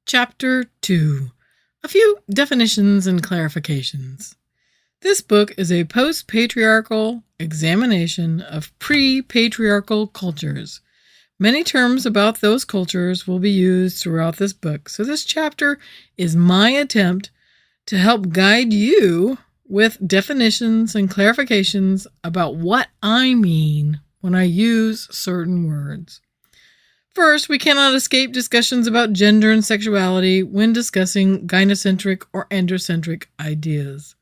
Chapter 2. A few definitions and clarifications. This book is a post-patriarchal examination of pre-patriarchal cultures. Many terms about those cultures will be used throughout this book, so this chapter is my attempt to help guide you with definitions and clarifications about what I mean when I use certain words. First, we cannot escape discussions about gender and sexuality when discussing gynocentric or androcentric ideas.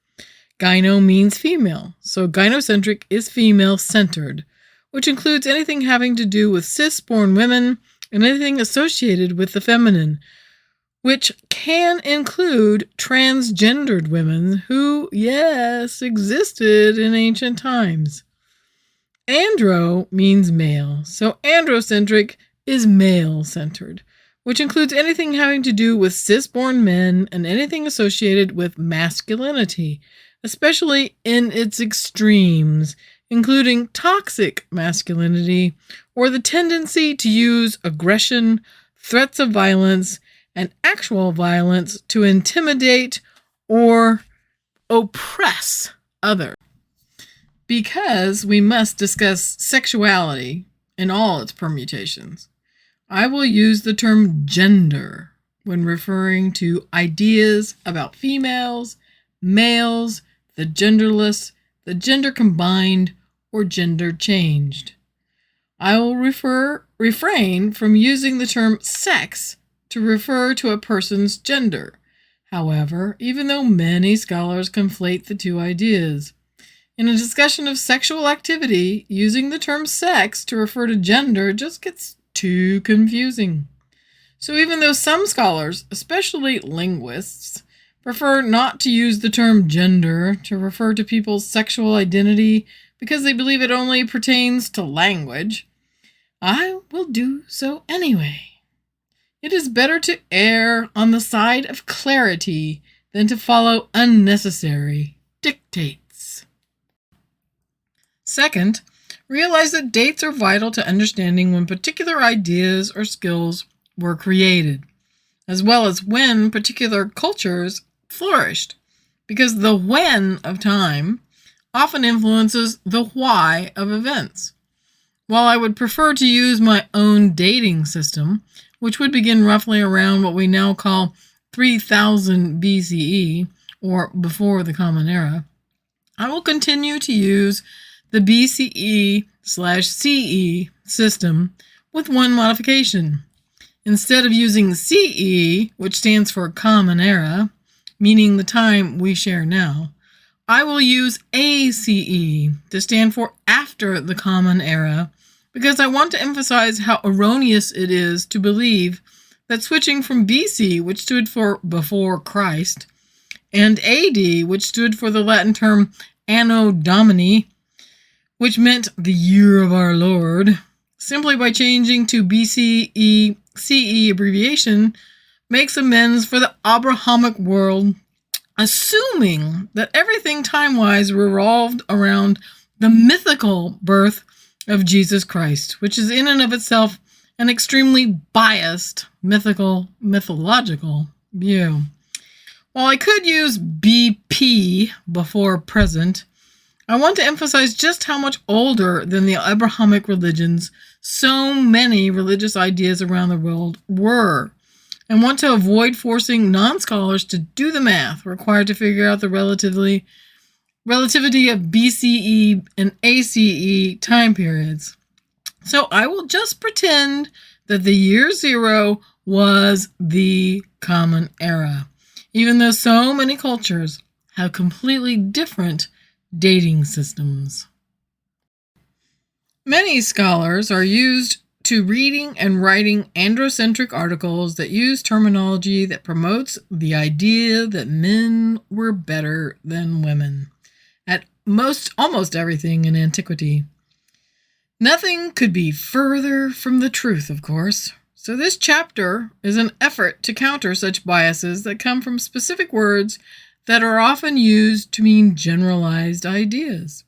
Gyno means female, so gynocentric is female-centered, which includes anything having to do with cis-born women and anything associated with the feminine, which can include transgendered women who, yes, existed in ancient times. Andro means male, so androcentric is male-centered, which includes anything having to do with cis-born men and anything associated with masculinity, especially in its extremes, including toxic masculinity or the tendency to use aggression, threats of violence, and actual violence to intimidate or oppress others. Because we must discuss sexuality in all its permutations, I will use the term gender when referring to ideas about females, males, the genderless, the gender combined, or gender changed. I will refrain from using the term sex to refer to a person's gender. However, even though many scholars conflate the two ideas, in a discussion of sexual activity, using the term sex to refer to gender just gets too confusing. So even though some scholars, especially linguists, prefer not to use the term gender to refer to people's sexual identity because they believe it only pertains to language, I will do so anyway. It is better to err on the side of clarity than to follow unnecessary dictates. Second, realize that dates are vital to understanding when particular ideas or skills were created, as well as when particular cultures flourished, because the when of time often influences the why of events. While I would prefer to use my own dating system, which would begin roughly around what we now call 3000 BCE, or before the Common Era, I will continue to use the BCE/CE system with one modification. Instead of using CE, which stands for Common Era, meaning the time we share now, I will use ACE to stand for After the Common Era, because I want to emphasize how erroneous it is to believe that switching from BC, which stood for Before Christ, and AD, which stood for the Latin term Anno Domini, which meant the year of our Lord, simply by changing to BCE CE abbreviation, makes amends for the Abrahamic world, assuming that everything time-wise revolved around the mythical birth of Jesus Christ, which is in and of itself an extremely biased mythological view. While I could use BP before present, I want to emphasize just how much older than the Abrahamic religions so many religious ideas around the world were, and want to avoid forcing non-scholars to do the math required to figure out the relativity of BCE and ACE time periods. So I will just pretend that the year zero was the Common Era, even though so many cultures have completely different dating systems. Many scholars are used to reading and writing androcentric articles that use terminology that promotes the idea that men were better than women at almost everything in antiquity. Nothing could be further from the truth, of course. So this chapter is an effort to counter such biases that come from specific words that are often used to mean generalized ideas.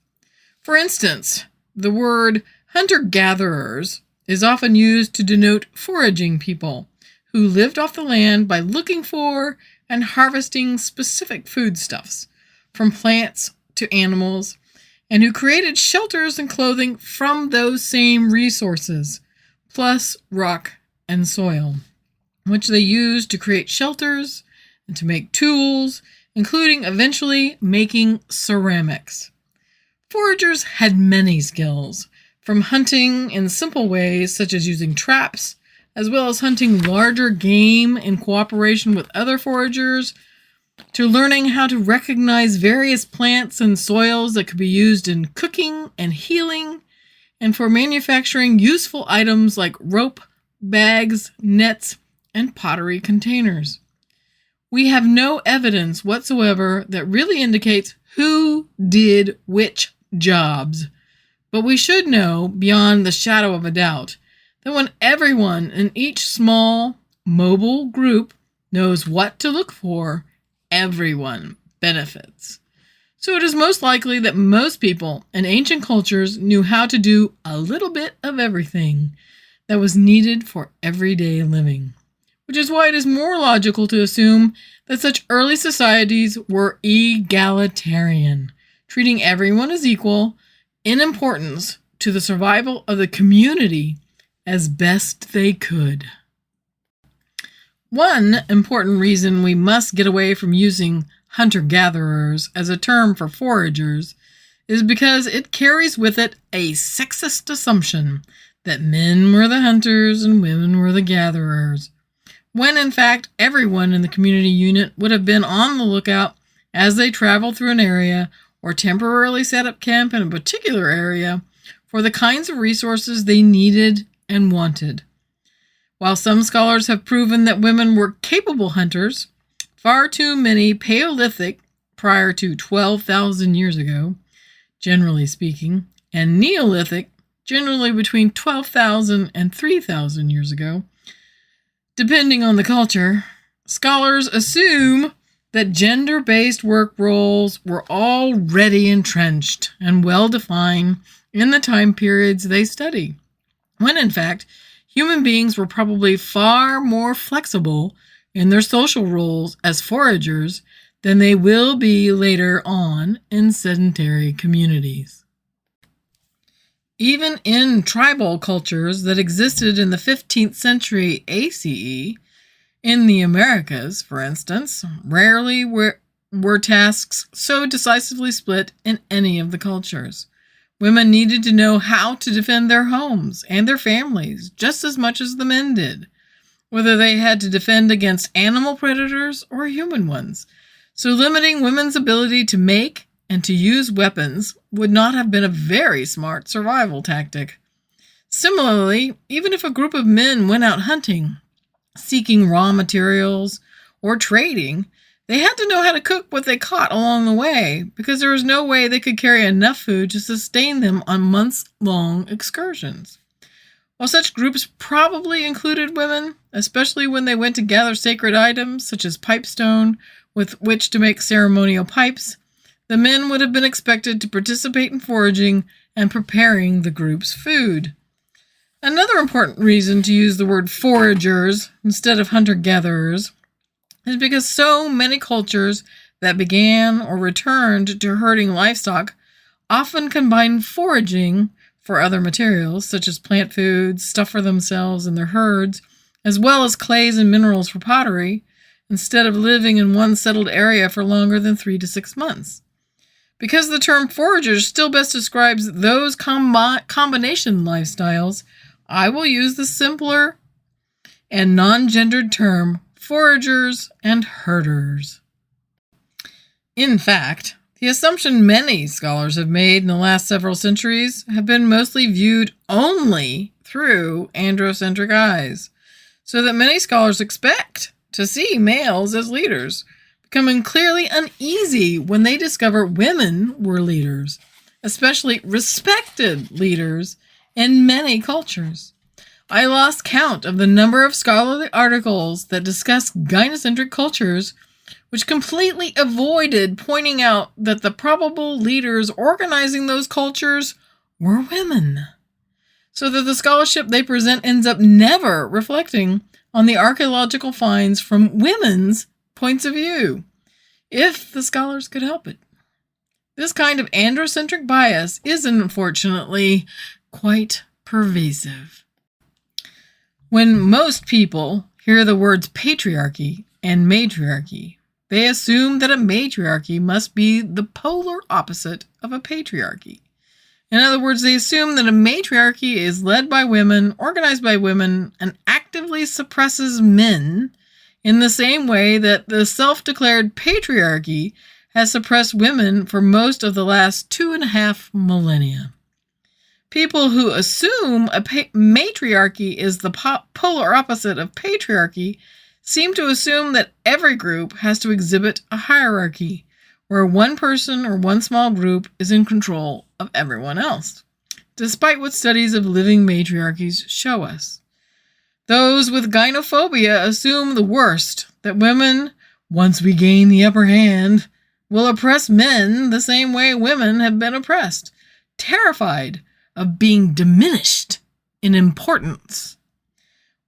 For instance, the word hunter-gatherers is often used to denote foraging people who lived off the land by looking for and harvesting specific foodstuffs, from plants to animals, and who created shelters and clothing from those same resources, plus rock and soil, which they used to create shelters and to make tools, including eventually making ceramics. Foragers had many skills, from hunting in simple ways such as using traps, as well as hunting larger game in cooperation with other foragers, to learning how to recognize various plants and soils that could be used in cooking and healing, and for manufacturing useful items like rope, bags, nets, and pottery containers. We have no evidence whatsoever that really indicates who did which jobs, but we should know beyond the shadow of a doubt that when everyone in each small, mobile group knows what to look for, everyone benefits. So it is most likely that most people in ancient cultures knew how to do a little bit of everything that was needed for everyday living, which is why it is more logical to assume that such early societies were egalitarian, treating everyone as equal in importance to the survival of the community as best they could. One important reason we must get away from using hunter-gatherers as a term for foragers is because it carries with it a sexist assumption that men were the hunters and women were the gatherers, when in fact everyone in the community unit would have been on the lookout as they traveled through an area or temporarily set up camp in a particular area for the kinds of resources they needed and wanted. While some scholars have proven that women were capable hunters, far too many Paleolithic, prior to 12,000 years ago, generally speaking, and Neolithic, generally between 12,000 and 3,000 years ago, depending on the culture, scholars assume that gender-based work roles were already entrenched and well-defined in the time periods they study, when in fact, human beings were probably far more flexible in their social roles as foragers than they will be later on in sedentary communities. Even in tribal cultures that existed in the 15th century ACE, in the Americas, for instance, rarely were tasks so decisively split in any of the cultures. Women needed to know how to defend their homes and their families just as much as the men did, whether they had to defend against animal predators or human ones. So limiting women's ability to make and to use weapons would not have been a very smart survival tactic. Similarly, even if a group of men went out hunting, seeking raw materials, or trading, they had to know how to cook what they caught along the way, because there was no way they could carry enough food to sustain them on months-long excursions. While such groups probably included women, especially when they went to gather sacred items such as pipestone with which to make ceremonial pipes, the men would have been expected to participate in foraging and preparing the group's food. Another important reason to use the word foragers instead of hunter-gatherers is because so many cultures that began or returned to herding livestock often combined foraging for other materials, such as plant foods, stuff for themselves and their herds, as well as clays and minerals for pottery, instead of living in one settled area for longer than 3 to 6 months. Because the term foragers still best describes those combination lifestyles, I will use the simpler and non-gendered term foragers and herders. In fact, the assumption many scholars have made in the last several centuries have been mostly viewed only through androcentric eyes, so that many scholars expect to see males as leaders, becoming clearly uneasy when they discover women were leaders, especially respected leaders in many cultures. I lost count of the number of scholarly articles that discuss gynocentric cultures which completely avoided pointing out that the probable leaders organizing those cultures were women, so that the scholarship they present ends up never reflecting on the archaeological finds from women's points of view, if the scholars could help it. This kind of androcentric bias is, unfortunately, quite pervasive. When most people hear the words patriarchy and matriarchy, they assume that a matriarchy must be the polar opposite of a patriarchy. In other words, they assume that a matriarchy is led by women, organized by women, and actively suppresses men in the same way that the self-declared patriarchy has suppressed women for most of the last 2.5 millennia. People who assume a matriarchy is the polar opposite of patriarchy seem to assume that every group has to exhibit a hierarchy, where one person or one small group is in control of everyone else, despite what studies of living matriarchies show us. Those with gynophobia assume the worst, that women, once we gain the upper hand, will oppress men the same way women have been oppressed, terrified of being diminished in importance.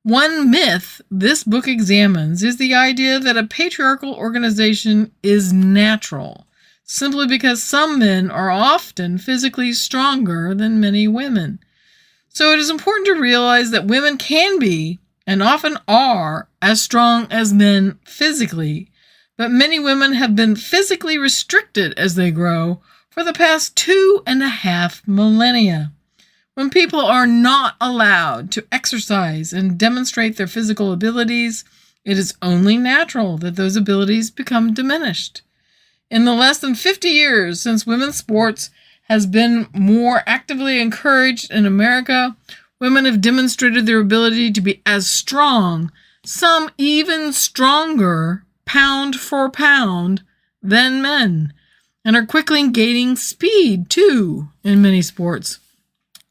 One myth this book examines is the idea that a patriarchal organization is natural, simply because some men are often physically stronger than many women. So it is important to realize that women can be, and often are, as strong as men physically, but many women have been physically restricted as they grow for the past 2.5 millennia. When people are not allowed to exercise and demonstrate their physical abilities, it is only natural that those abilities become diminished. In the less than 50 years since women's sports has been more actively encouraged in America, women have demonstrated their ability to be as strong, some even stronger, pound for pound, than men, and are quickly gaining speed, too, in many sports.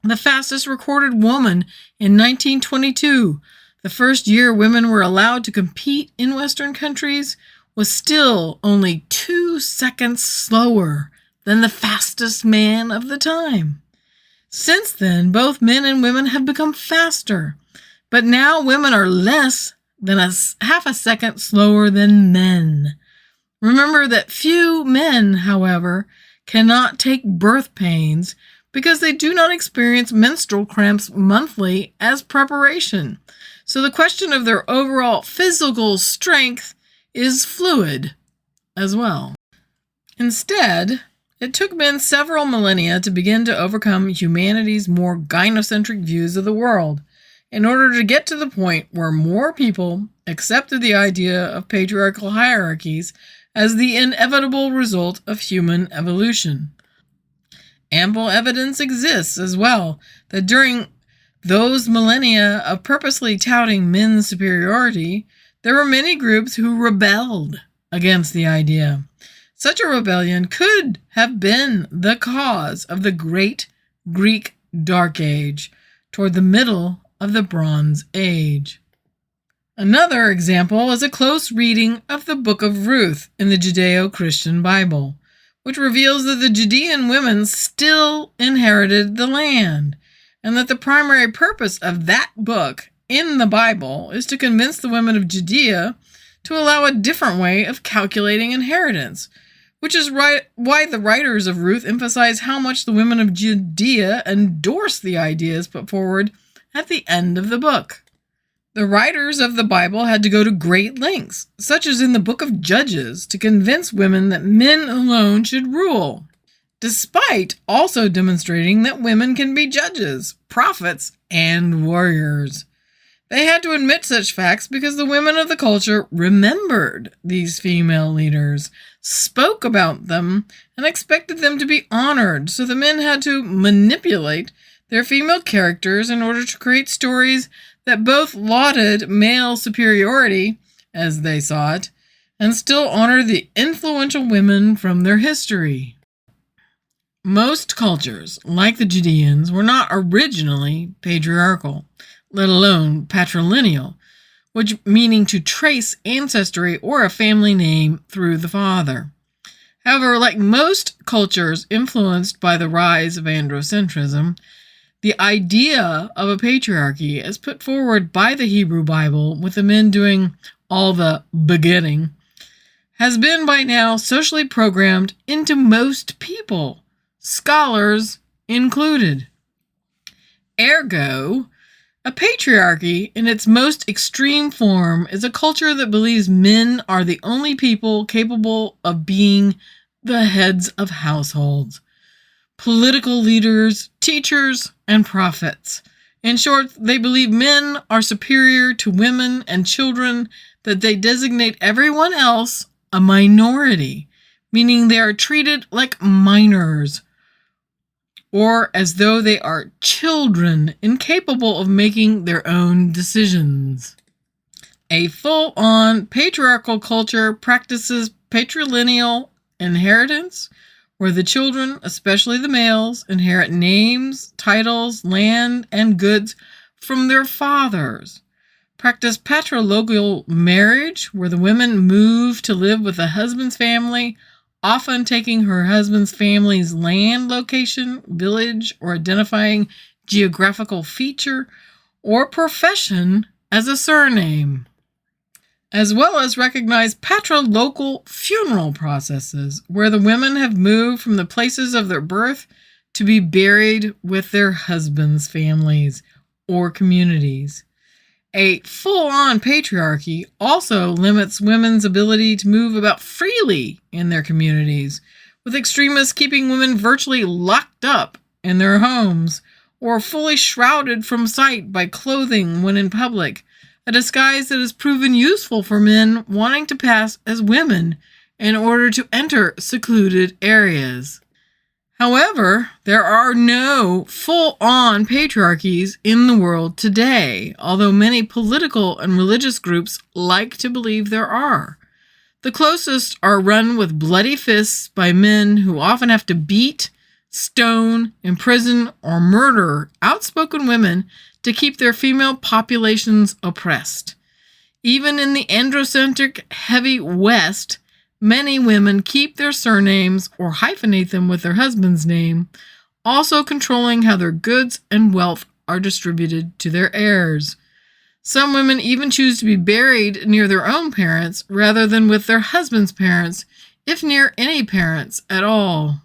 The fastest recorded woman in 1922, the first year women were allowed to compete in Western countries, was still only 2 seconds slower than the fastest man of the time. Since then, both men and women have become faster, but now women are less than half a second slower than men. Remember that few men, however, cannot take birth pains because they do not experience menstrual cramps monthly as preparation. So the question of their overall physical strength is fluid as well. Instead, it took men several millennia to begin to overcome humanity's more gynocentric views of the world in order to get to the point where more people accepted the idea of patriarchal hierarchies as the inevitable result of human evolution. Ample evidence exists as well that during those millennia of purposely touting men's superiority, there were many groups who rebelled against the idea. Such a rebellion could have been the cause of the Great Greek Dark Age toward the middle of the Bronze Age. Another example is a close reading of the Book of Ruth in the Judeo-Christian Bible, which reveals that the Judean women still inherited the land, and that the primary purpose of that book in the Bible is to convince the women of Judea to allow a different way of calculating inheritance, which is why the writers of Ruth emphasize how much the women of Judea endorse the ideas put forward at the end of the book. The writers of the Bible had to go to great lengths, such as in the book of Judges, to convince women that men alone should rule, despite also demonstrating that women can be judges, prophets, and warriors. They had to admit such facts because the women of the culture remembered these female leaders, spoke about them, and expected them to be honored, so the men had to manipulate their female characters in order to create stories that both lauded male superiority, as they saw it, and still honored the influential women from their history. Most cultures, like the Judeans, were not originally patriarchal, let alone patrilineal, which meaning to trace ancestry or a family name through the father. However, like most cultures influenced by the rise of androcentrism, The idea of a patriarchy, as put forward by the Hebrew Bible, with the men doing all the begetting, has been by now socially programmed into most people, scholars included. Ergo, a patriarchy in its most extreme form is a culture that believes men are the only people capable of being the heads of households, political leaders, teachers, and prophets. In short, they believe men are superior to women and children, that they designate everyone else a minority, meaning they are treated like minors, or as though they are children incapable of making their own decisions. A full-on patriarchal culture practices patrilineal inheritance, where the children, especially the males, inherit names, titles, land, and goods from their fathers. Practice patrilogical marriage, where the women move to live with the husband's family, often taking her husband's family's land location, village, or identifying geographical feature or profession as a surname, as well as recognize patrilocal funeral processes, where the women have moved from the places of their birth to be buried with their husbands' families or communities. A full-on patriarchy also limits women's ability to move about freely in their communities, with extremists keeping women virtually locked up in their homes or fully shrouded from sight by clothing when in public, a disguise that has proven useful for men wanting to pass as women in order to enter secluded areas. However, there are no full-on patriarchies in the world today, although many political and religious groups like to believe there are. The closest are run with bloody fists by men who often have to beat, stone, imprison, or murder outspoken women to keep their female populations oppressed. Even in the androcentric heavy West, many women keep their surnames or hyphenate them with their husband's name, also controlling how their goods and wealth are distributed to their heirs. Some women even choose to be buried near their own parents rather than with their husband's parents, if near any parents at all.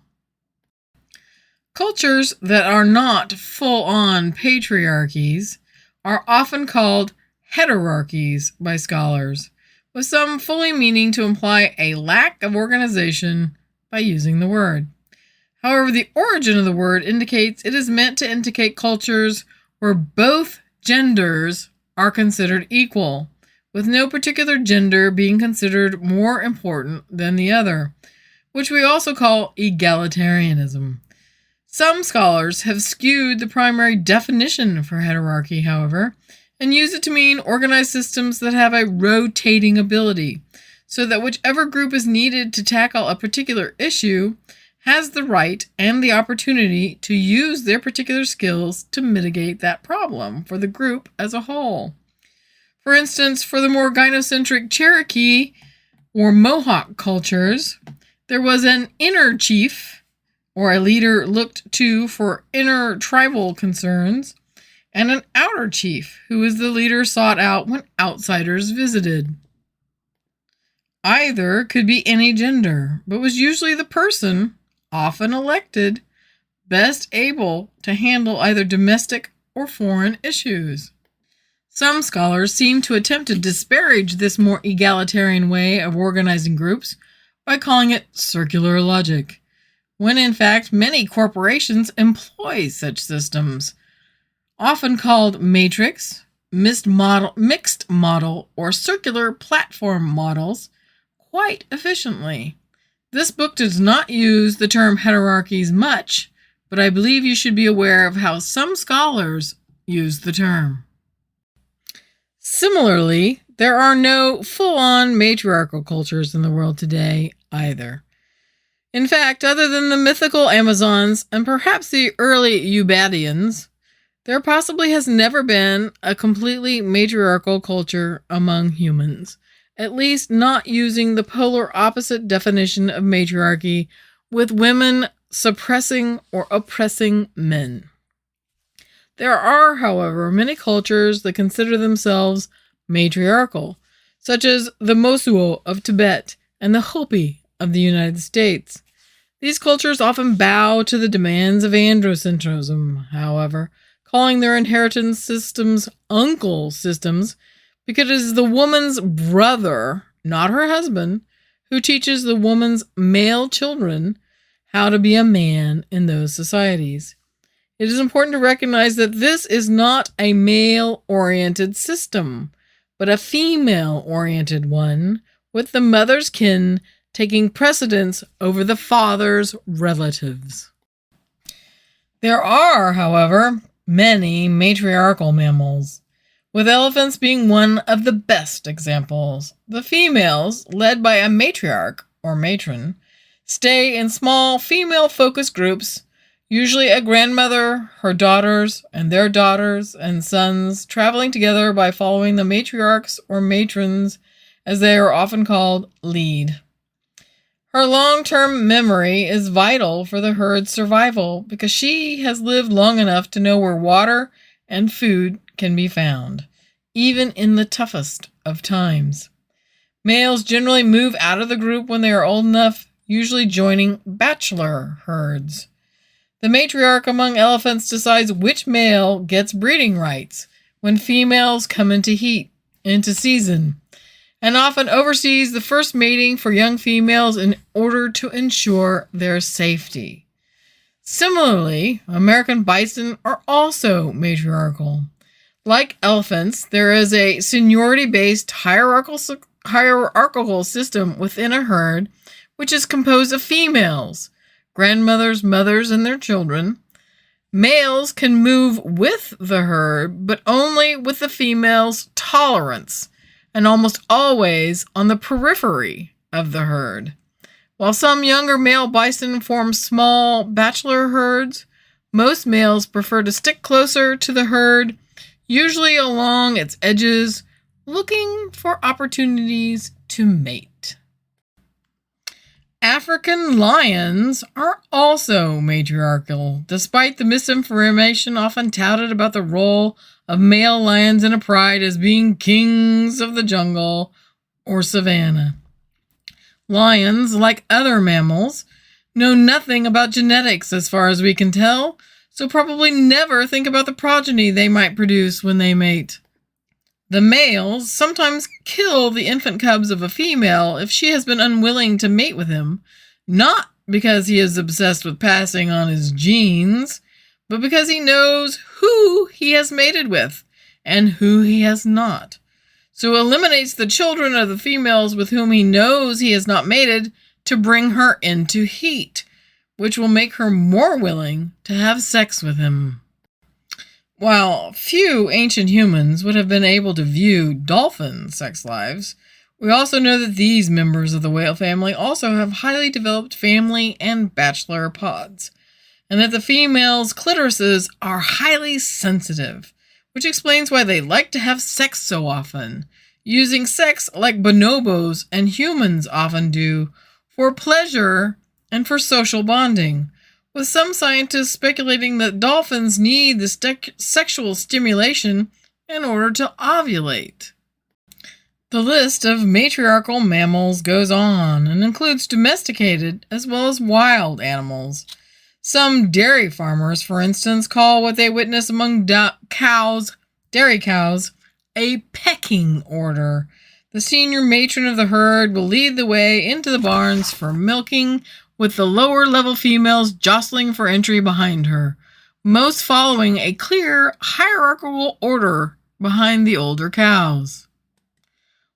Cultures that are not full-on patriarchies are often called heterarchies by scholars, with some fully meaning to imply a lack of organization by using the word. However, the origin of the word indicates it is meant to indicate cultures where both genders are considered equal, with no particular gender being considered more important than the other, which we also call egalitarianism. Some scholars have skewed the primary definition for heterarchy, however, and use it to mean organized systems that have a rotating ability, so that whichever group is needed to tackle a particular issue has the right and the opportunity to use their particular skills to mitigate that problem for the group as a whole. For instance, for the more gynocentric Cherokee or Mohawk cultures, there was an inner chief, or a leader looked to for inner tribal concerns, and an outer chief, who was the leader sought out when outsiders visited. Either could be any gender, but was usually the person, often elected, best able to handle either domestic or foreign issues. Some scholars seem to attempt to disparage this more egalitarian way of organizing groups by calling it circular logic, when in fact many corporations employ such systems, often called matrix, mixed model, or circular platform models, quite efficiently. This book does not use the term heterarchies much, but I believe you should be aware of how some scholars use the term. Similarly, there are no full-on matriarchal cultures in the world today either. In fact, other than the mythical Amazons and perhaps the early Eubadians, there possibly has never been a completely matriarchal culture among humans, at least not using the polar opposite definition of matriarchy, with women suppressing or oppressing men. There are, however, many cultures that consider themselves matriarchal, such as the Mosuo of Tibet and the Hopi of the United States. These cultures often bow to the demands of androcentrism, however, calling their inheritance systems uncle systems, because it is the woman's brother, not her husband, who teaches the woman's male children how to be a man in those societies. It is important to recognize that this is not a male-oriented system, but a female-oriented one, with the mother's kin taking precedence over the father's relatives. There are, however, many matriarchal mammals, with elephants being one of the best examples. The females, led by a matriarch or matron, stay in small female-focused groups, usually a grandmother, her daughters, and their daughters and sons, traveling together by following the matriarchs or matrons, as they are often called, lead. Her long-term memory is vital for the herd's survival because she has lived long enough to know where water and food can be found, even in the toughest of times. Males generally move out of the group when they are old enough, usually joining bachelor herds. The matriarch among elephants decides which male gets breeding rights when females come into season, and often oversees the first mating for young females in order to ensure their safety. Similarly, American bison are also matriarchal. Like elephants, there is a seniority-based hierarchical system within a herd, which is composed of females, grandmothers, mothers, and their children. Males can move with the herd, but only with the female's tolerance, and almost always on the periphery of the herd. While some younger male bison form small bachelor herds, most males prefer to stick closer to the herd, usually along its edges, looking for opportunities to mate. African lions are also matriarchal, despite the misinformation often touted about the role of male lions in a pride as being kings of the jungle or savanna. Lions, like other mammals, know nothing about genetics as far as we can tell, so probably never think about the progeny they might produce when they mate. The males sometimes kill the infant cubs of a female if she has been unwilling to mate with him, not because he is obsessed with passing on his genes, but because he knows who he has mated with and who he has not. So eliminates the children of the females with whom he knows he has not mated to bring her into heat, which will make her more willing to have sex with him. While few ancient humans would have been able to view dolphin sex lives, we also know that these members of the whale family also have highly developed family and bachelor pods, and that the females' clitorises are highly sensitive, which explains why they like to have sex so often, using sex like bonobos and humans often do, for pleasure and for social bonding, with some scientists speculating that dolphins need the sexual stimulation in order to ovulate. The list of matriarchal mammals goes on and includes domesticated as well as wild animals. Some dairy farmers, for instance, call what they witness among dairy cows, a pecking order. The senior matron of the herd will lead the way into the barns for milking, with the lower-level females jostling for entry behind her, most following a clear hierarchical order behind the older cows.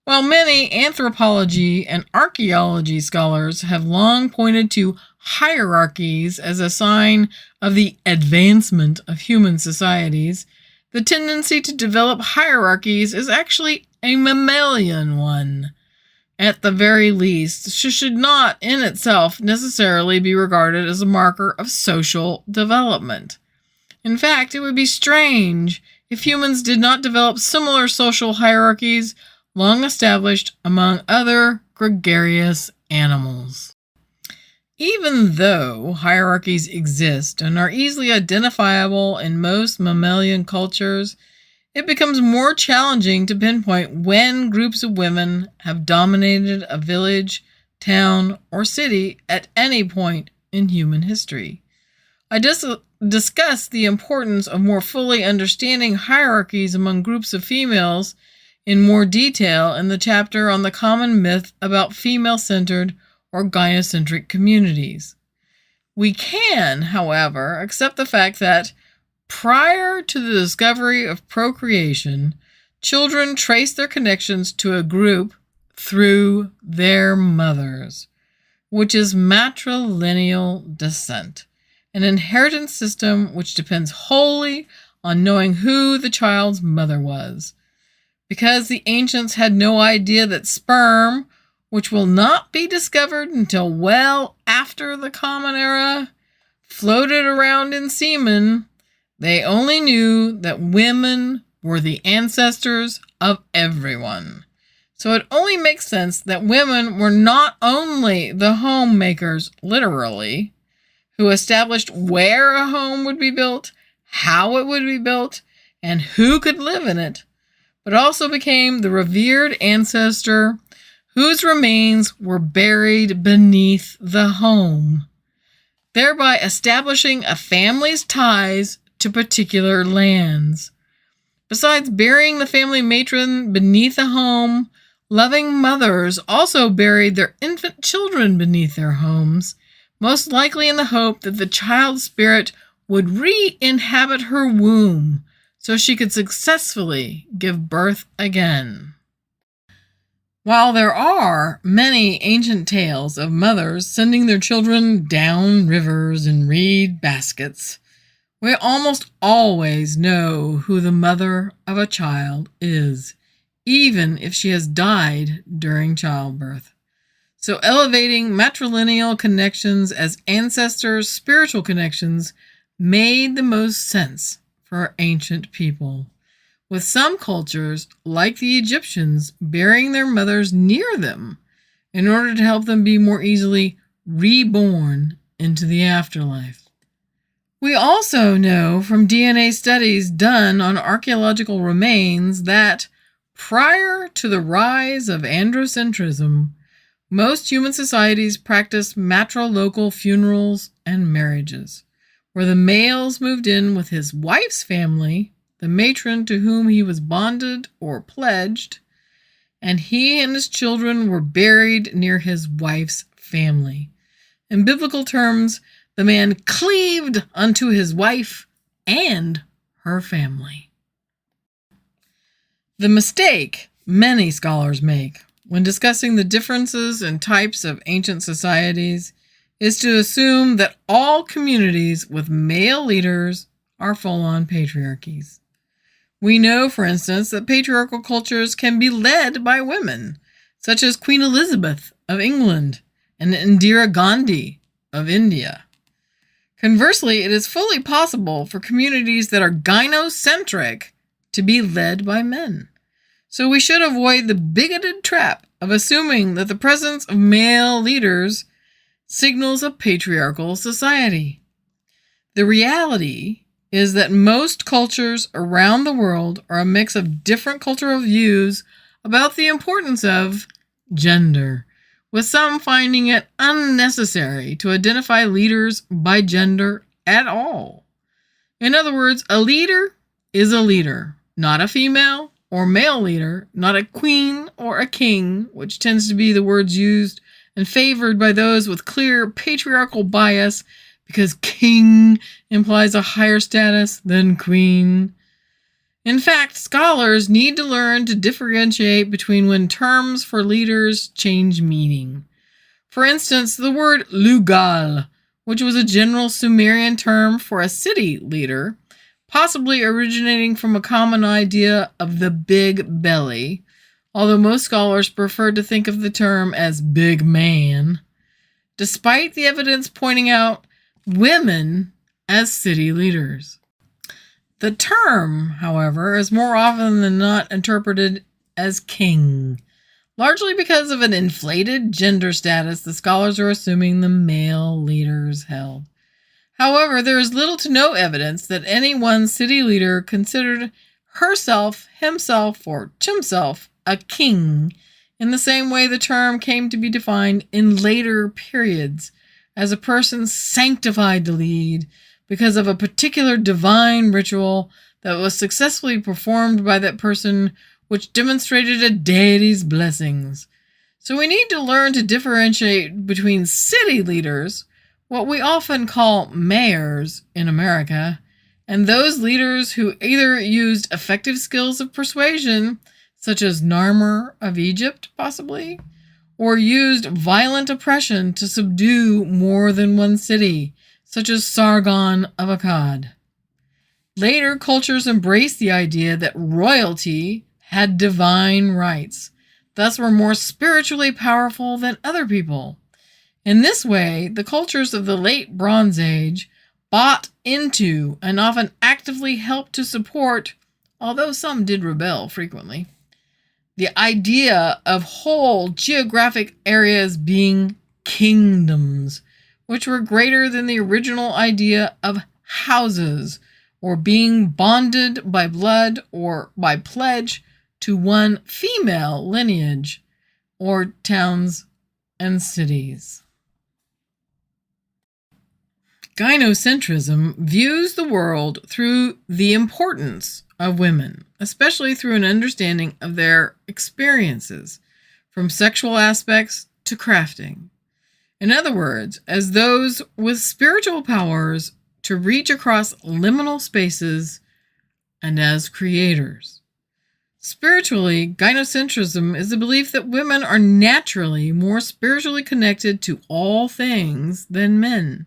While many anthropology and archaeology scholars have long pointed to hierarchies as a sign of the advancement of human societies, the tendency to develop hierarchies is actually a mammalian one. At the very least, should not in itself necessarily be regarded as a marker of social development. In fact, it would be strange if humans did not develop similar social hierarchies long established among other gregarious animals. Even though hierarchies exist and are easily identifiable in most mammalian cultures, it becomes more challenging to pinpoint when groups of women have dominated a village, town, or city at any point in human history. I discuss the importance of more fully understanding hierarchies among groups of females in more detail in the chapter on the common myth about female-centered or gynocentric communities. We can, however, accept the fact that prior to the discovery of procreation, children trace their connections to a group through their mothers, which is matrilineal descent, an inheritance system which depends wholly on knowing who the child's mother was. Because the ancients had no idea that sperm, which will not be discovered until well after the Common Era, floated around in semen, they only knew that women were the ancestors of everyone. So it only makes sense that women were not only the homemakers, literally, who established where a home would be built, how it would be built, and who could live in it, but also became the revered ancestor whose remains were buried beneath the home, thereby establishing a family's ties to particular lands. Besides burying the family matron beneath the home, loving mothers also buried their infant children beneath their homes, most likely in the hope that the child's spirit would re-inhabit her womb so she could successfully give birth again. While there are many ancient tales of mothers sending their children down rivers in reed baskets, we almost always know who the mother of a child is, even if she has died during childbirth. So elevating matrilineal connections as ancestors' spiritual connections made the most sense for ancient people, with some cultures, like the Egyptians, burying their mothers near them in order to help them be more easily reborn into the afterlife. We also know from DNA studies done on archaeological remains that prior to the rise of androcentrism, most human societies practiced matrilocal funerals and marriages, where the males moved in with his wife's family, the matron to whom he was bonded or pledged, and he and his children were buried near his wife's family. In biblical terms, the man cleaved unto his wife and her family. The mistake many scholars make when discussing the differences and types of ancient societies is to assume that all communities with male leaders are full-on patriarchies. We know, for instance, that patriarchal cultures can be led by women, such as Queen Elizabeth of England and Indira Gandhi of India. Conversely, it is fully possible for communities that are gynocentric to be led by men. So we should avoid the bigoted trap of assuming that the presence of male leaders signals a patriarchal society. The reality is that most cultures around the world are a mix of different cultural views about the importance of gender, with some finding it unnecessary to identify leaders by gender at all. In other words, a leader is a leader, not a female or male leader, not a queen or a king, which tends to be the words used and favored by those with clear patriarchal bias because king implies a higher status than queen. In fact, scholars need to learn to differentiate between when terms for leaders change meaning. For instance, the word lugal, which was a general Sumerian term for a city leader, possibly originating from a common idea of the big belly, although most scholars prefer to think of the term as big man, despite the evidence pointing out women as city leaders. The term, however, is more often than not interpreted as king, Largely because of an inflated gender status the scholars are assuming the male leaders held. However, there is little to no evidence that any one city leader considered herself, himself, or chimself a king in the same way the term came to be defined in later periods as a person sanctified to lead because of a particular divine ritual that was successfully performed by that person which demonstrated a deity's blessings. So we need to learn to differentiate between city leaders, what we often call mayors in America, and those leaders who either used effective skills of persuasion, such as Narmer of Egypt, possibly, or used violent oppression to subdue more than one city, such as Sargon of Akkad. Later cultures embraced the idea that royalty had divine rights, thus were more spiritually powerful than other people. In this way, the cultures of the late Bronze Age bought into and often actively helped to support, although some did rebel frequently, the idea of whole geographic areas being kingdoms, which were greater than the original idea of houses, or being bonded by blood or by pledge to one female lineage, or towns and cities. Gynocentrism views the world through the importance of women, especially through an understanding of their experiences, from sexual aspects to crafting. In other words, as those with spiritual powers to reach across liminal spaces and as creators. Spiritually, gynocentrism is the belief that women are naturally more spiritually connected to all things than men,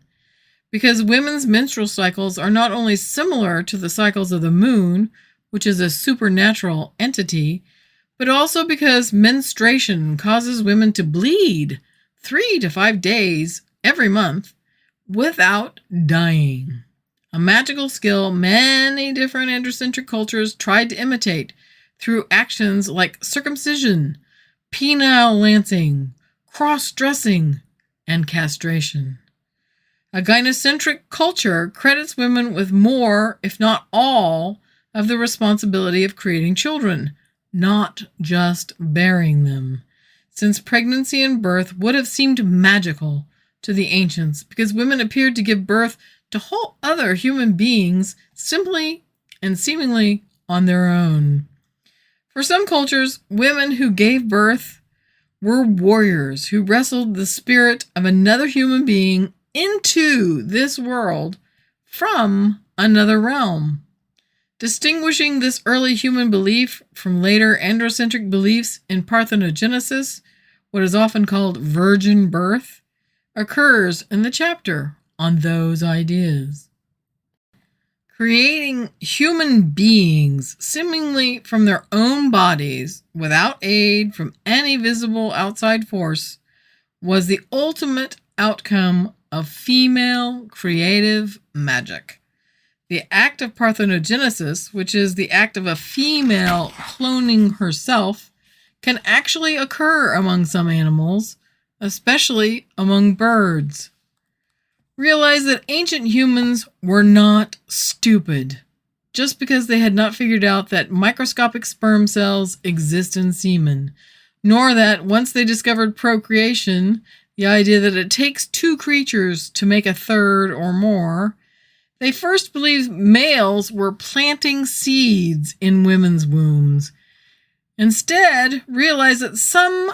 because women's menstrual cycles are not only similar to the cycles of the moon, which is a supernatural entity, but also because menstruation causes women to bleed 3 to 5 days every month without dying. A magical skill many different androcentric cultures tried to imitate through actions like circumcision, penile lancing, cross-dressing, and castration. A gynocentric culture credits women with more, if not all, of the responsibility of creating children, not just bearing them, since pregnancy and birth would have seemed magical to the ancients because women appeared to give birth to whole other human beings simply and seemingly on their own. For some cultures, women who gave birth were warriors who wrestled the spirit of another human being into this world from another realm. Distinguishing this early human belief from later androcentric beliefs in parthenogenesis, what is often called virgin birth, occurs in the chapter on those ideas. Creating human beings seemingly from their own bodies without aid from any visible outside force was the ultimate outcome of female creative magic. The act of parthenogenesis, which is the act of a female cloning herself, can actually occur among some animals, especially among birds. Realize that ancient humans were not stupid just because they had not figured out that microscopic sperm cells exist in semen, nor that once they discovered procreation, the idea that it takes 2 creatures to make a third or more, they first believed males were planting seeds in women's wombs. Instead, realized that some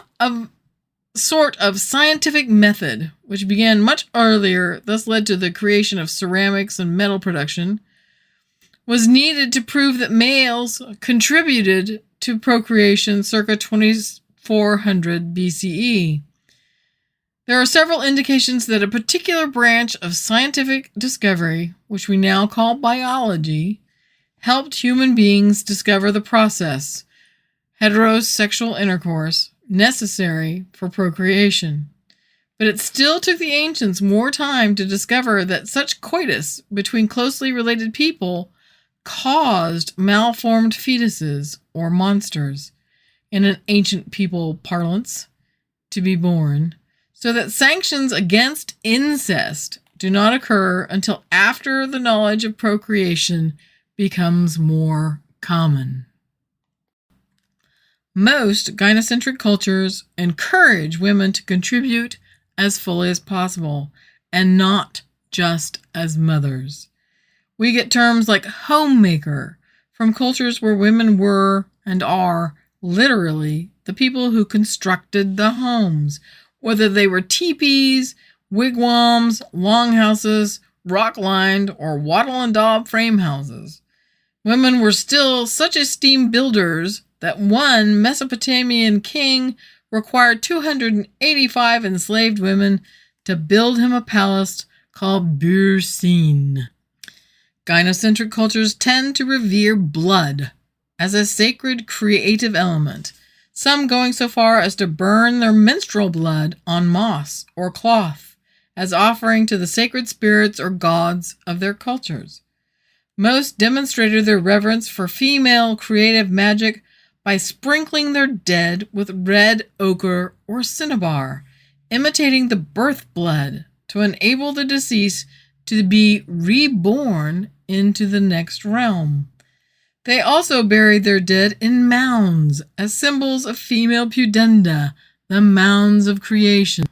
sort of scientific method, which began much earlier, thus led to the creation of ceramics and metal production, was needed to prove that males contributed to procreation circa 2400 BCE. There are several indications that a particular branch of scientific discovery, which we now call biology, helped human beings discover the process, heterosexual intercourse, necessary for procreation. But it still took the ancients more time to discover that such coitus between closely related people caused malformed fetuses or monsters. in an ancient people parlance, to be born, so that sanctions against incest do not occur until after the knowledge of procreation becomes more common. Most gynocentric cultures encourage women to contribute as fully as possible, and not just as mothers. We get terms like homemaker from cultures where women were and are literally the people who constructed the homes, whether they were teepees, wigwams, longhouses, rock-lined, or wattle and daub frame houses. Women were still such esteemed builders that one Mesopotamian king required 285 enslaved women to build him a palace called Bursin. Gynocentric cultures tend to revere blood as a sacred creative element, some going so far as to burn their menstrual blood on moss or cloth as offering to the sacred spirits or gods of their cultures. Most demonstrated their reverence for female creative magic by sprinkling their dead with red ochre or cinnabar, imitating the birth blood to enable the deceased to be reborn into the next realm. They also buried their dead in mounds as symbols of female pudenda, the mounds of creation,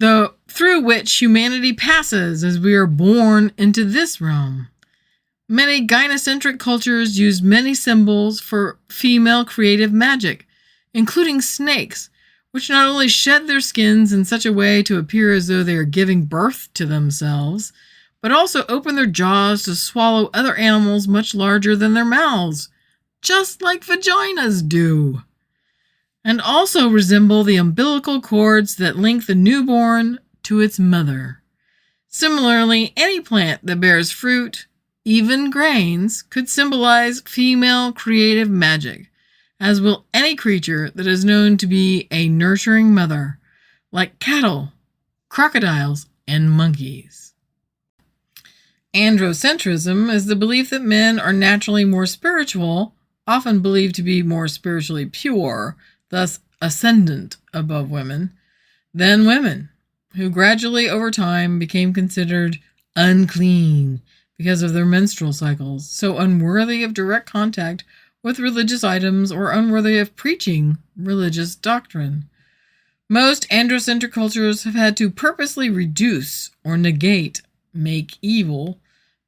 through which humanity passes as we are born into this realm. Many gynocentric cultures use many symbols for female creative magic, including snakes, which not only shed their skins in such a way to appear as though they are giving birth to themselves, but also open their jaws to swallow other animals much larger than their mouths, just like vaginas do, and also resemble the umbilical cords that link the newborn to its mother. Similarly, any plant that bears fruit, even grains, could symbolize female creative magic, as will any creature that is known to be a nurturing mother, like cattle, crocodiles, and monkeys. Androcentrism is the belief that men are naturally more spiritual, often believed to be more spiritually pure, thus ascendant above women, than women, who gradually over time became considered unclean because of their menstrual cycles, so unworthy of direct contact with religious items or unworthy of preaching religious doctrine. Most androcentric cultures have had to purposely reduce or negate, make evil,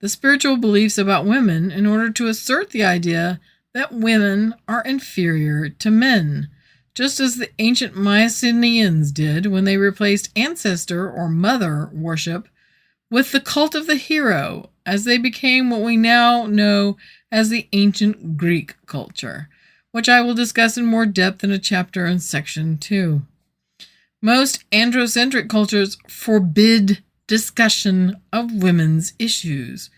the spiritual beliefs about women in order to assert the idea that women are inferior to men, just as the ancient Mycenaeans did when they replaced ancestor or mother worship with the cult of the hero, as they became what we now know as the ancient Greek culture, which I will discuss in more depth in a chapter in section 2. Most androcentric cultures forbid discussion of women's issues,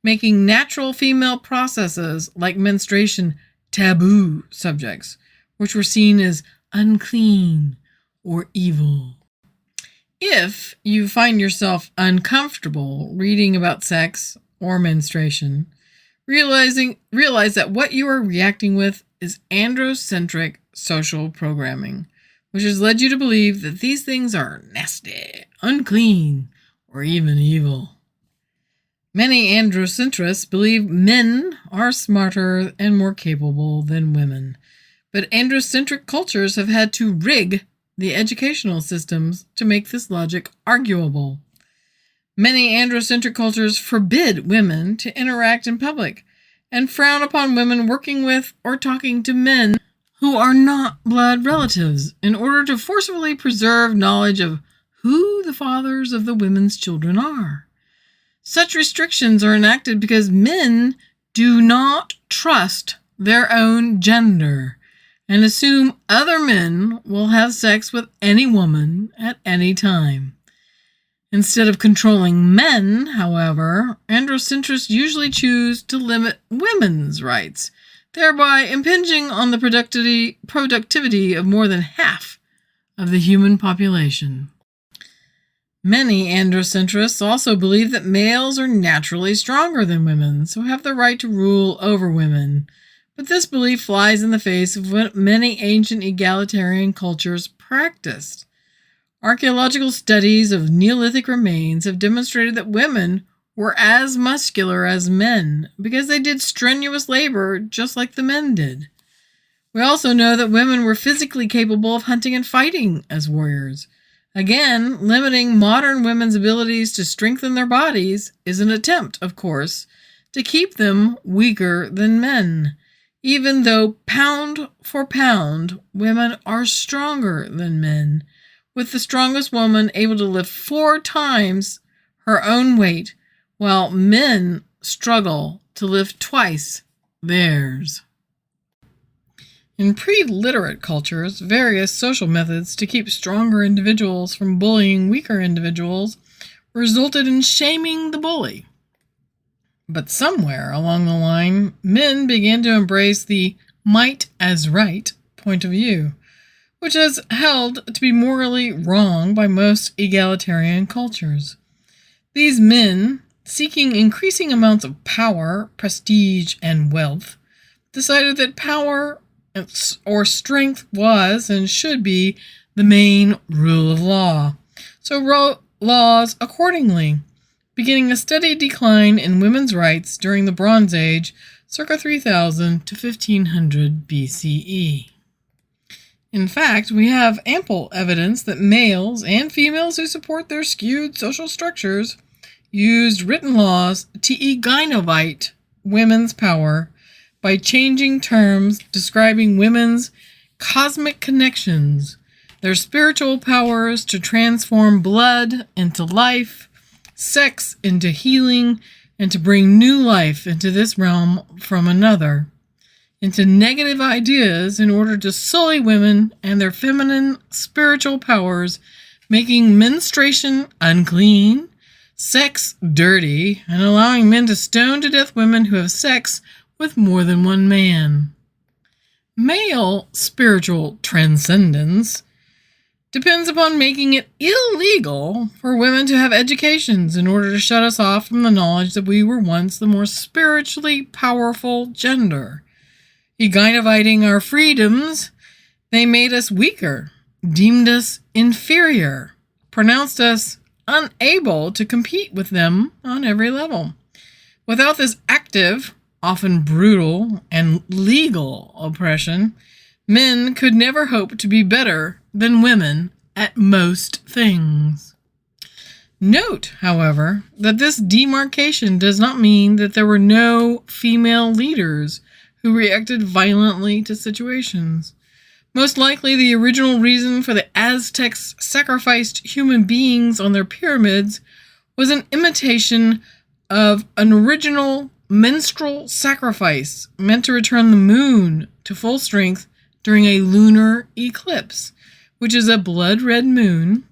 making natural female processes like menstruation taboo subjects, which were seen as unclean or evil. If you find yourself uncomfortable reading about sex or menstruation, realize that what you are reacting with is androcentric social programming, which has led you to believe that these things are nasty, unclean, or even evil. Many androcentrists believe men are smarter and more capable than women, but androcentric cultures have had to rig the educational systems to make this logic arguable. Many androcentric cultures forbid women to interact in public and frown upon women working with or talking to men who are not blood relatives in order to forcibly preserve knowledge of who the fathers of the women's children are. Such restrictions are enacted because men do not trust their own gender and assume other men will have sex with any woman at any time. Instead of controlling men, however, androcentrists usually choose to limit women's rights, thereby impinging on the productivity of more than half of the human population. Many androcentrists also believe that males are naturally stronger than women, so have the right to rule over women, But this belief flies in the face of what many ancient egalitarian cultures practiced. Archaeological studies of Neolithic remains have demonstrated that women were as muscular as men because they did strenuous labor just like the men did. We also know that women were physically capable of hunting and fighting as warriors. Again, limiting modern women's abilities to strengthen their bodies is an attempt, of course, to keep them weaker than men, even though pound for pound, women are stronger than men, with the strongest woman able to lift 4 times her own weight, while men struggle to lift twice theirs. In pre-literate cultures, various social methods to keep stronger individuals from bullying weaker individuals resulted in shaming the bully. But somewhere along the line, men began to embrace the might as right point of view, which is held to be morally wrong by most egalitarian cultures. These men, seeking increasing amounts of power, prestige, and wealth, decided that power or strength was and should be the main rule of law, so wrote laws accordingly, beginning a steady decline in women's rights during the Bronze Age, circa 3000 to 1500 BCE. In fact, we have ample evidence that males and females who support their skewed social structures used written laws to egynovite women's power by changing terms describing women's cosmic connections, their spiritual powers to transform blood into life, sex into healing, and to bring new life into this realm from another, into negative ideas in order to sully women and their feminine spiritual powers, making menstruation unclean, sex dirty, and allowing men to stone to death women who have sex with more than one man. Male spiritual transcendence depends upon making it illegal for women to have educations in order to shut us off from the knowledge that we were once the more spiritually powerful gender. Eginoviting our freedoms, they made us weaker, deemed us inferior, pronounced us unable to compete with them on every level. Without this active, often brutal, and legal oppression, men could never hope to be better than women at most things. Note, however, that this demarcation does not mean that there were no female leaders who reacted violently to situations. Most likely, the original reason for the Aztecs sacrificed human beings on their pyramids was an imitation of an original menstrual sacrifice meant to return the moon to full strength during a lunar eclipse, which is a blood-red moon,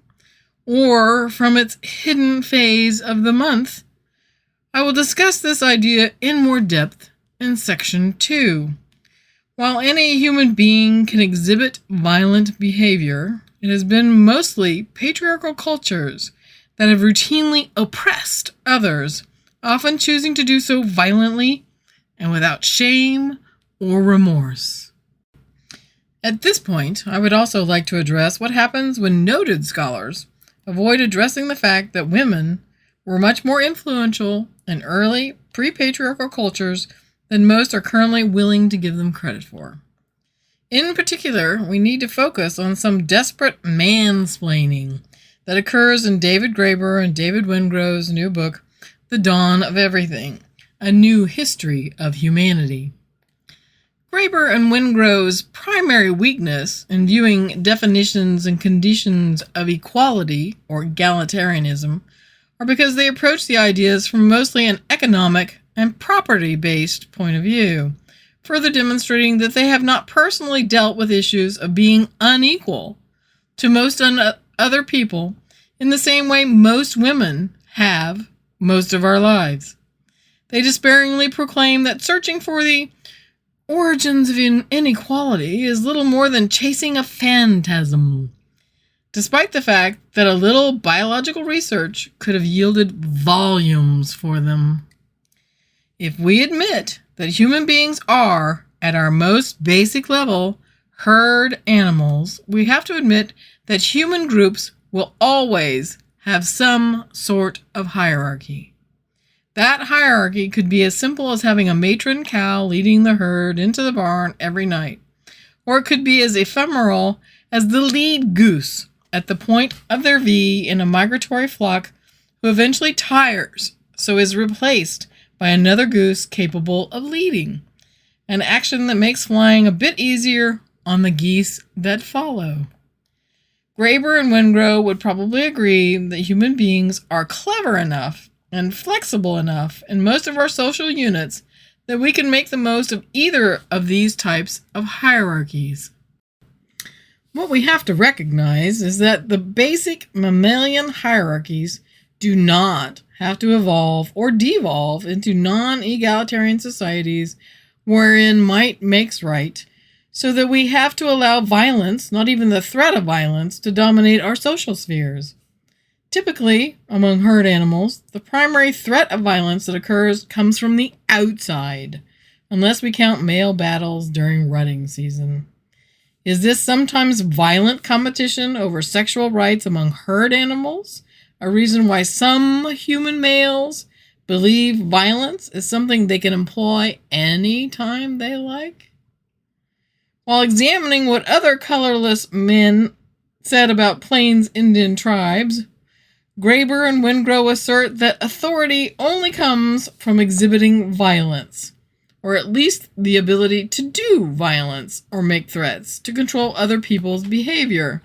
or from its hidden phase of the month. I will discuss this idea in more depth in section 2. While any human being can exhibit violent behavior, it has been mostly patriarchal cultures that have routinely oppressed others, often choosing to do so violently and without shame or remorse. At this point, I would also like to address what happens when noted scholars avoid addressing the fact that women were much more influential in early pre-patriarchal cultures than most are currently willing to give them credit for. In particular, we need to focus on some desperate mansplaining that occurs in David Graeber and David Wengrow's new book, The Dawn of Everything, A New History of Humanity. Graeber and Wengrow's primary weakness in viewing definitions and conditions of equality, or egalitarianism, are because they approach the ideas from mostly an economic and property-based point of view, further demonstrating that they have not personally dealt with issues of being unequal to most other people in the same way most women have most of our lives. They despairingly proclaim that searching for the origins of inequality is little more than chasing a phantasm, despite the fact that a little biological research could have yielded volumes for them. If we admit that human beings are, at our most basic level, herd animals, we have to admit that human groups will always have some sort of hierarchy. That hierarchy could be as simple as having a matron cow leading the herd into the barn every night, or it could be as ephemeral as the lead goose at the point of their V in a migratory flock who eventually tires, so is replaced by another goose capable of leading, an action that makes flying a bit easier on the geese that follow. Graeber and Wengrow would probably agree that human beings are clever enough and flexible enough in most of our social units that we can make the most of either of these types of hierarchies. What we have to recognize is that the basic mammalian hierarchies do not have to evolve or devolve into non-egalitarian societies wherein might makes right, so that we have to allow violence, not even the threat of violence, to dominate our social spheres. Typically, among herd animals, the primary threat of violence that occurs comes from the outside, unless we count male battles during rutting season. Is this sometimes violent competition over sexual rights among herd animals a reason why some human males believe violence is something they can employ any time they like? While examining what other colorless men said about Plains Indian tribes, Graeber and Wengrow assert that authority only comes from exhibiting violence, or at least the ability to do violence or make threats to control other people's behavior,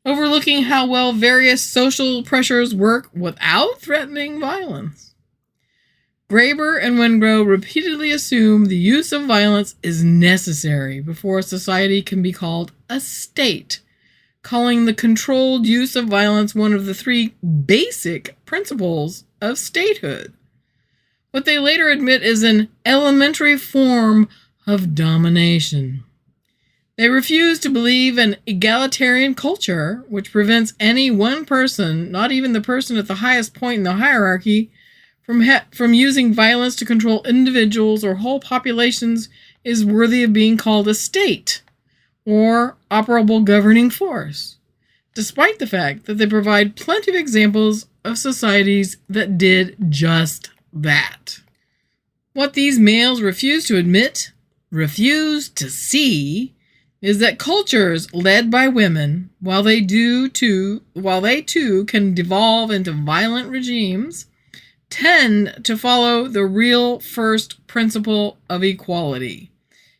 overlooking how well various social pressures work without threatening violence. Graeber and Wengrow repeatedly assume the use of violence is necessary before a society can be called a state, calling the controlled use of violence one of the three basic principles of statehood. What they later admit is an elementary form of domination. They refuse to believe an egalitarian culture, which prevents any one person, not even the person at the highest point in the hierarchy, from using violence to control individuals or whole populations, is worthy of being called a state or operable governing force, despite the fact that they provide plenty of examples of societies that did just that. What these males refuse to admit, refuse to see, is that cultures led by women, while they too can devolve into violent regimes, tend to follow the real first principle of equality.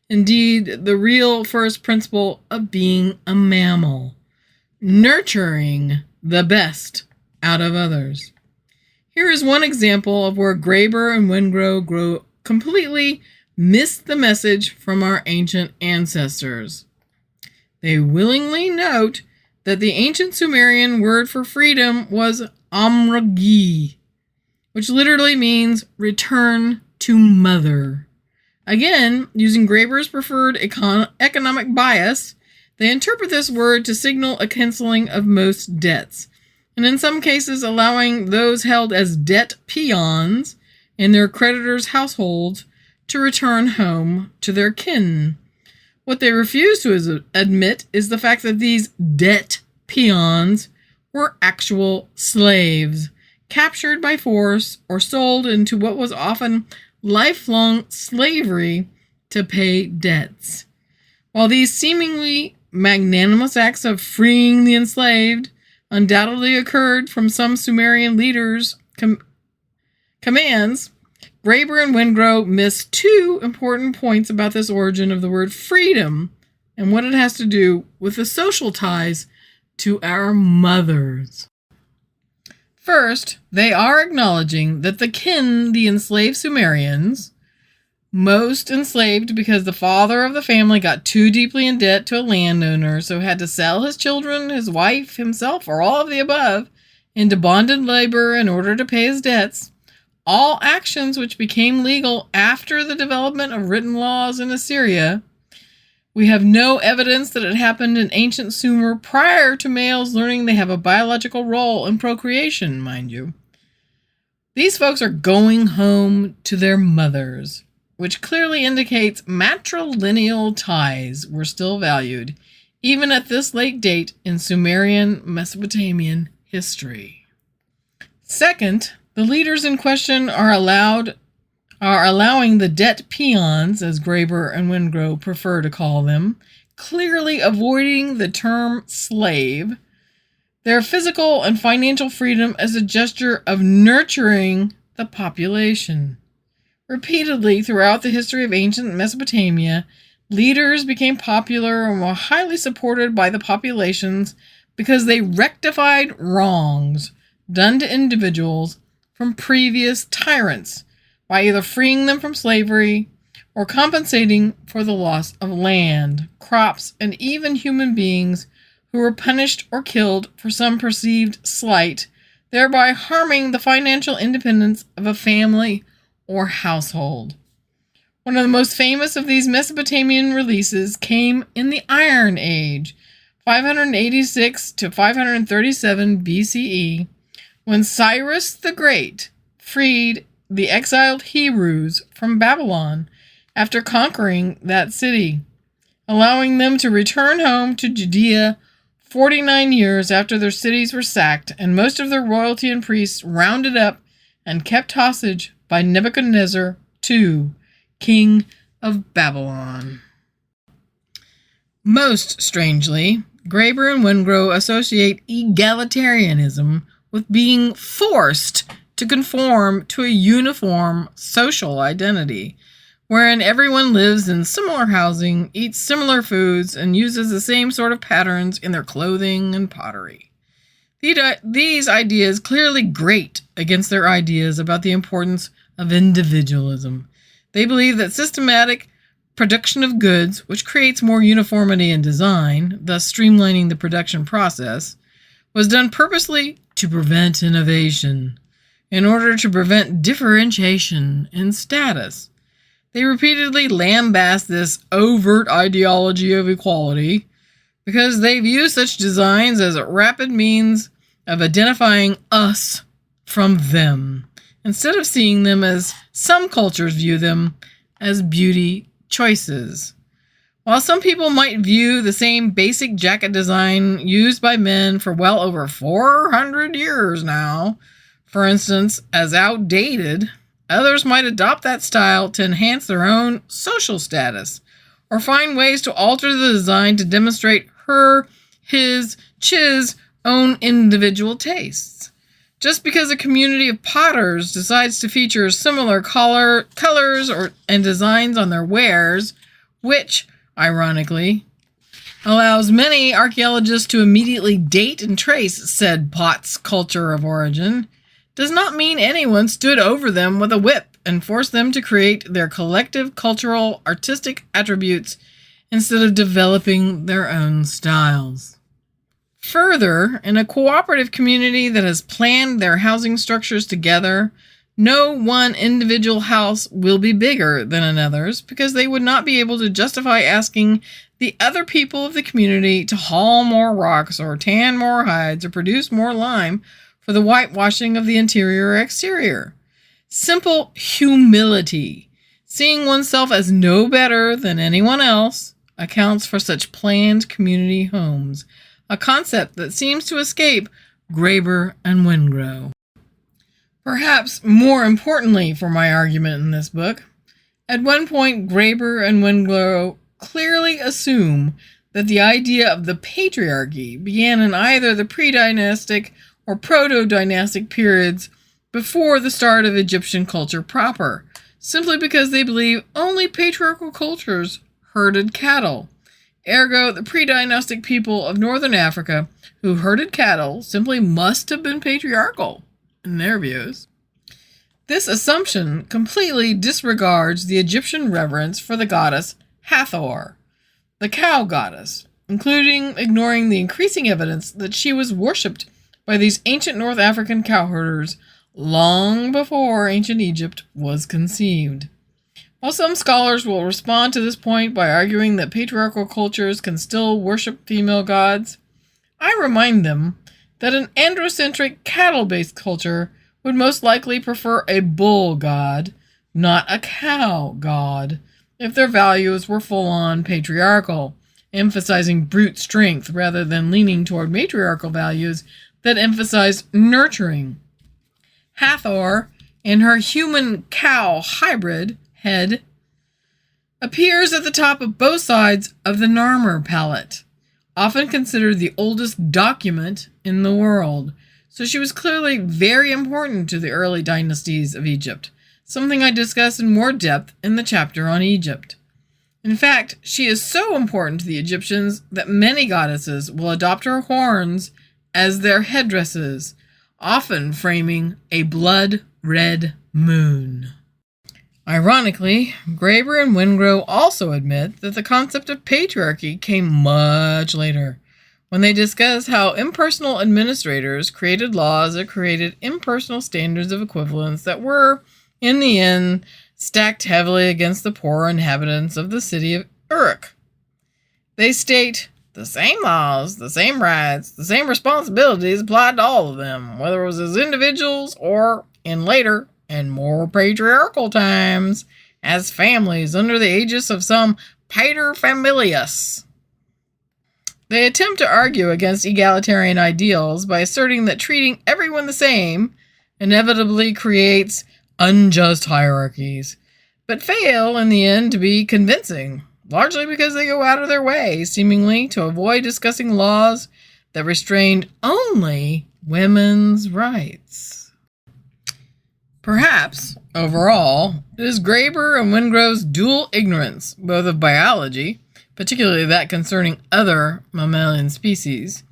Indeed, the real first principle of being a mammal, nurturing the best out of others. Here is one example of where Graeber and Wengrow completely missed the message from our ancient ancestors. They willingly note that the ancient Sumerian word for freedom was amragi, which literally means return to mother. Again, using Graeber's preferred economic bias, they interpret this word to signal a canceling of most debts, and in some cases allowing those held as debt peons in their creditors' households to return home to their kin. What they refuse to admit is the fact that these debt peons were actual slaves, captured by force or sold into what was often lifelong slavery to pay debts. While these seemingly magnanimous acts of freeing the enslaved undoubtedly occurred from some Sumerian leaders' commands, Graeber and Wengrow miss two important points about this origin of the word freedom and what it has to do with the social ties to our mothers. First, they are acknowledging that the enslaved Sumerians, most enslaved because the father of the family got too deeply in debt to a landowner, so had to sell his children, his wife, himself, or all of the above, into bonded labor in order to pay his debts. All actions which became legal after the development of written laws in Assyria. We have no evidence that it happened in ancient Sumer prior to males learning they have a biological role in procreation, mind you. These folks are going home to their mothers, which clearly indicates matrilineal ties were still valued, even at this late date in Sumerian Mesopotamian history. Second, the leaders in question are allowing the debt peons, as Graeber and Wengrow prefer to call them, clearly avoiding the term slave, their physical and financial freedom as a gesture of nurturing the population. Repeatedly throughout the history of ancient Mesopotamia, leaders became popular and were highly supported by the populations because they rectified wrongs done to individuals from previous tyrants by either freeing them from slavery or compensating for the loss of land, crops, and even human beings who were punished or killed for some perceived slight, thereby harming the financial independence of a family or household. One of the most famous of these Mesopotamian releases came in the Iron Age, 586 to 537 BCE, when Cyrus the Great freed the exiled Hebrews from Babylon after conquering that city, allowing them to return home to Judea 49 years after their cities were sacked and most of their royalty and priests rounded up and kept hostage by Nebuchadnezzar II, king of Babylon. Most strangely, Graeber and Wengrow associate egalitarianism with being forced to conform to a uniform social identity, wherein everyone lives in similar housing, eats similar foods, and uses the same sort of patterns in their clothing and pottery. These ideas clearly grate against their ideas about the importance of individualism. They believe that systematic production of goods, which creates more uniformity in design, thus streamlining the production process, was done purposely to prevent innovation, in order to prevent differentiation in status. They repeatedly lambast this overt ideology of equality because they view such designs as a rapid means of identifying us from them, instead of seeing them as some cultures view them as beauty choices. While some people might view the same basic jacket design used by men for well over 400 years now, for instance, as outdated, others might adopt that style to enhance their own social status, or find ways to alter the design to demonstrate her, his, ch's own individual tastes. Just because a community of potters decides to feature similar colors and designs on their wares, which, ironically, allows many archaeologists to immediately date and trace said pot's culture of origin, does not mean anyone stood over them with a whip and forced them to create their collective cultural artistic attributes instead of developing their own styles. Further, in a cooperative community that has planned their housing structures together, no one individual house will be bigger than another's because they would not be able to justify asking the other people of the community to haul more rocks or tan more hides or produce more lime for the whitewashing of the interior or exterior. Simple humility, seeing oneself as no better than anyone else, accounts for such planned community homes, a concept that seems to escape Graeber and Wengrow. Perhaps more importantly for my argument in this book, at one point Graeber and Wengrow clearly assume that the idea of the patriarchy began in either the pre-dynastic or proto-dynastic periods before the start of Egyptian culture proper, simply because they believe only patriarchal cultures herded cattle. Ergo, the pre-dynastic people of northern Africa who herded cattle simply must have been patriarchal, in their views. This assumption completely disregards the Egyptian reverence for the goddess Hathor, the cow goddess, including ignoring the increasing evidence that she was worshipped by these ancient North African cowherders long before ancient Egypt was conceived. While some scholars will respond to this point by arguing that patriarchal cultures can still worship female gods, I remind them that an androcentric cattle-based culture would most likely prefer a bull god, not a cow god, if their values were full-on patriarchal, emphasizing brute strength rather than leaning toward matriarchal values that emphasize nurturing. Hathor, in her human-cow hybrid head, appears at the top of both sides of the Narmer palette, often considered the oldest document in the world, so she was clearly very important to the early dynasties of Egypt, something I discuss in more depth in the chapter on Egypt. In fact, she is so important to the Egyptians that many goddesses will adopt her horns as their headdresses, often framing a blood-red moon. Ironically, Graeber and Wingrove also admit that the concept of patriarchy came much later, when they discuss how impersonal administrators created laws that created impersonal standards of equivalence that were, in the end, stacked heavily against the poor inhabitants of the city of Uruk. They state, the same laws, the same rights, the same responsibilities applied to all of them, whether it was as individuals or, in later and more patriarchal times, as families under the aegis of some paterfamilias. They attempt to argue against egalitarian ideals by asserting that treating everyone the same inevitably creates unjust hierarchies, but fail in the end to be convincing, largely because they go out of their way, seemingly, to avoid discussing laws that restrained only women's rights. Perhaps, overall, it is Graeber and Wingrove's dual ignorance, both of biology, particularly that concerning other mammalian species,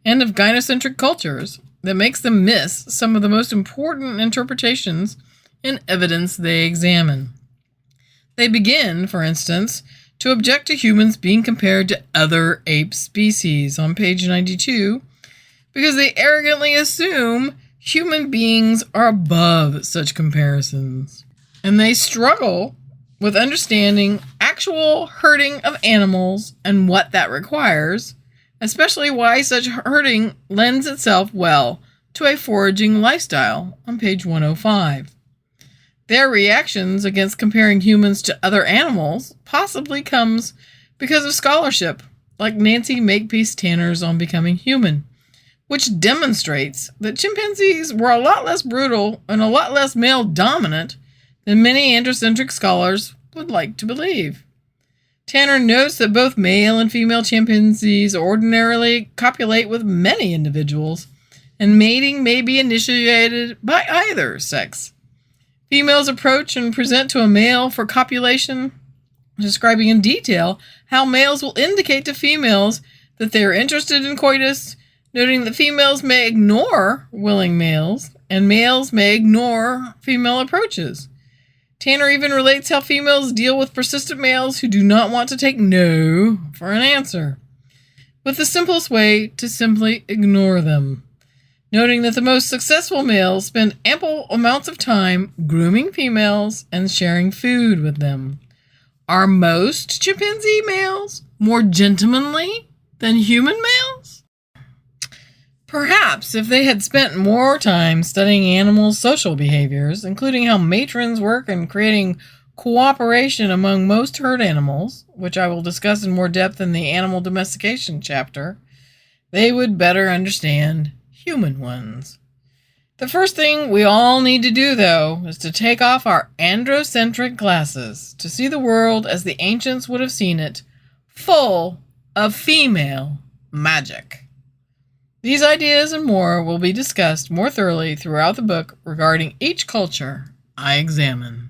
and of gynocentric cultures, that makes them miss some of the most important interpretations and evidence they examine. They begin, for instance, to object to humans being compared to other ape species on page 92, because they arrogantly assume human beings are above such comparisons, and they struggle with understanding actual herding of animals and what that requires, especially why such herding lends itself well to a foraging lifestyle on page 105. Their reactions against comparing humans to other animals possibly comes because of scholarship, like Nancy Makepeace Tanner's on Becoming Human, which demonstrates that chimpanzees were a lot less brutal and a lot less male-dominant than many androcentric scholars would like to believe. Tanner notes that both male and female chimpanzees ordinarily copulate with many individuals, and mating may be initiated by either sex. Females approach and present to a male for copulation, describing in detail how males will indicate to females that they are interested in coitus, noting that females may ignore willing males, and males may ignore female approaches. Tanner even relates how females deal with persistent males who do not want to take no for an answer, with the simplest way to simply ignore them, noting that the most successful males spend ample amounts of time grooming females and sharing food with them. Are most chimpanzee males more gentlemanly than human males? Perhaps if they had spent more time studying animals' social behaviors, including how matrons work in creating cooperation among most herd animals, which I will discuss in more depth in the animal domestication chapter, they would better understand human ones. The first thing we all need to do, though, is to take off our androcentric glasses to see the world as the ancients would have seen it, full of female magic. These ideas and more will be discussed more thoroughly throughout the book regarding each culture I examine.